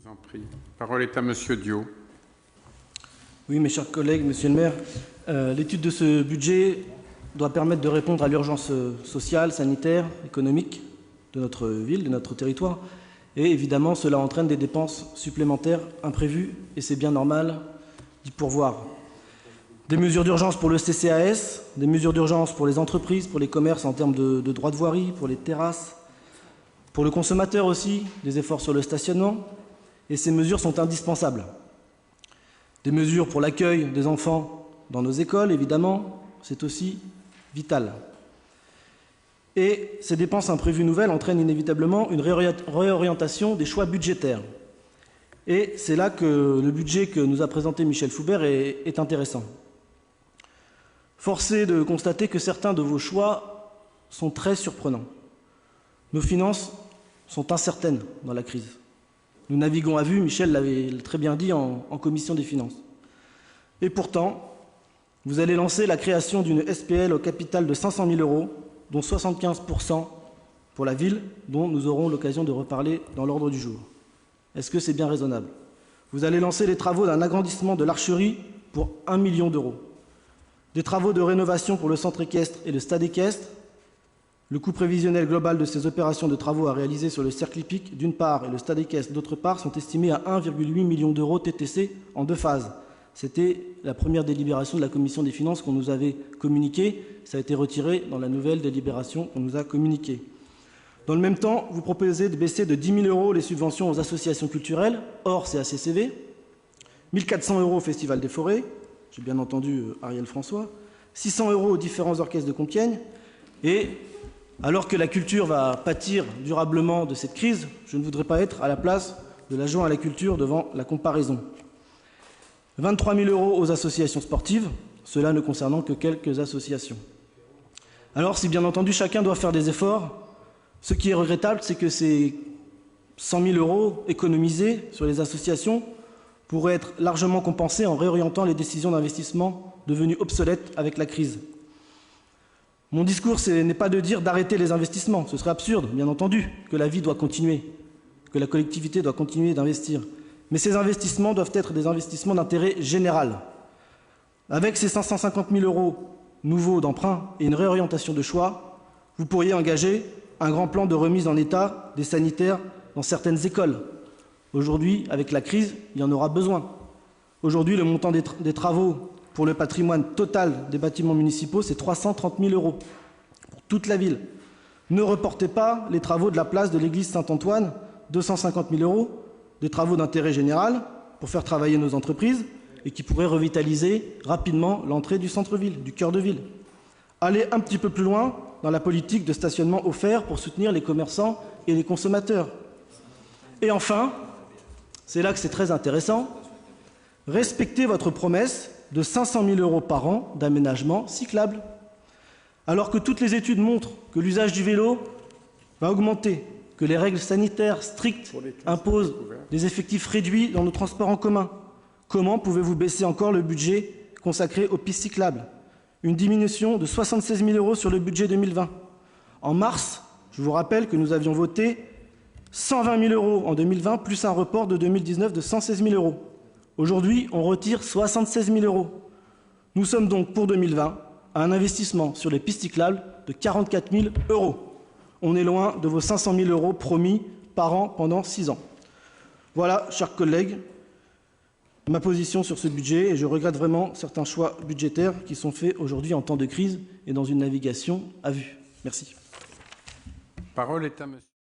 vous en prie. La parole est à Monsieur Dio. Oui, mes chers collègues, Monsieur le maire, l'étude de ce budget doit permettre de répondre à l'urgence sociale, sanitaire, économique de notre ville, de notre territoire. Et évidemment, cela entraîne des dépenses supplémentaires imprévues, et c'est bien normal d'y pourvoir. Des mesures d'urgence pour le CCAS, des mesures d'urgence pour les entreprises, pour les commerces en termes de droits de voirie, pour les terrasses, pour le consommateur aussi, des efforts sur le stationnement. Et ces mesures sont indispensables. Des mesures pour l'accueil des enfants dans nos écoles, évidemment, c'est aussi vital. Et ces dépenses imprévues nouvelles entraînent inévitablement une réorientation des choix budgétaires. Et c'est là que le budget que nous a présenté Michel Foubert est intéressant. Force est de constater que certains de vos choix sont très surprenants. Nos finances sont incertaines dans la crise. Nous naviguons à vue, Michel l'avait très bien dit en commission des finances. Et pourtant, vous allez lancer la création d'une SPL au capital de 500 000 €, dont 75% pour la ville, dont nous aurons l'occasion de reparler dans l'ordre du jour. Est-ce que c'est bien raisonnable? Vous allez lancer les travaux d'un agrandissement de l'Archerie pour 1 million d'euros. Des travaux de rénovation pour le centre équestre et le stade équestre. Le coût prévisionnel global de ces opérations de travaux à réaliser sur le cercle hippique, d'une part, et le stade équestre, d'autre part, sont estimés à 1,8 million d'euros TTC en 2 phases. C'était la première délibération de la commission des finances qu'on nous avait communiquée. Ça a été retiré dans la nouvelle délibération qu'on nous a communiquée. Dans le même temps, vous proposez de baisser de 10 000 € les subventions aux associations culturelles, hors CACCV, 1 400 € au Festival des Forêts, j'ai bien entendu Ariel François, 600 € aux différents orchestres de Compiègne. Et alors que la culture va pâtir durablement de cette crise, je ne voudrais pas être à la place de l'adjoint à la culture devant la comparaison. 23 000 € aux associations sportives, cela ne concernant que quelques associations. Alors, si bien entendu chacun doit faire des efforts, ce qui est regrettable, c'est que ces 100 000 € économisés sur les associations pourraient être largement compensés en réorientant les décisions d'investissement devenues obsolètes avec la crise. Mon discours, ce n'est pas de dire d'arrêter les investissements, ce serait absurde, bien entendu, que la vie doit continuer, que la collectivité doit continuer d'investir. Mais ces investissements doivent être des investissements d'intérêt général. Avec ces 550 000 € nouveaux d'emprunt et une réorientation de choix, vous pourriez engager un grand plan de remise en état des sanitaires dans certaines écoles. Aujourd'hui, avec la crise, il y en aura besoin. Aujourd'hui, le montant des travaux pour le patrimoine total des bâtiments municipaux, c'est 330 000 € pour toute la ville. Ne reportez pas les travaux de la place de l'église Saint-Antoine, 250 000 €, des travaux d'intérêt général pour faire travailler nos entreprises et qui pourraient revitaliser rapidement l'entrée du centre-ville, du cœur de ville. Allez un petit peu plus loin dans la politique de stationnement offert pour soutenir les commerçants et les consommateurs. Et enfin, c'est là que c'est très intéressant, respectez votre promesse de 500 000 € par an d'aménagement cyclable. Alors que toutes les études montrent que l'usage du vélo va augmenter, que les règles sanitaires strictes imposent des effectifs réduits dans nos transports en commun, comment pouvez-vous baisser encore le budget consacré aux pistes cyclables? Une diminution de 76 000 € sur le budget 2020. En mars, je vous rappelle que nous avions voté 120 000 € en 2020, plus un report de 2019 de 116 000 €. Aujourd'hui, on retire 76 000 €. Nous sommes donc pour 2020 à un investissement sur les pistes cyclables de 44 000 €. On est loin de vos 500 000 € promis par an pendant 6 ans. Voilà, chers collègues, ma position sur ce budget, et je regrette vraiment certains choix budgétaires qui sont faits aujourd'hui en temps de crise et dans une navigation à vue. Merci. La parole est à Monsieur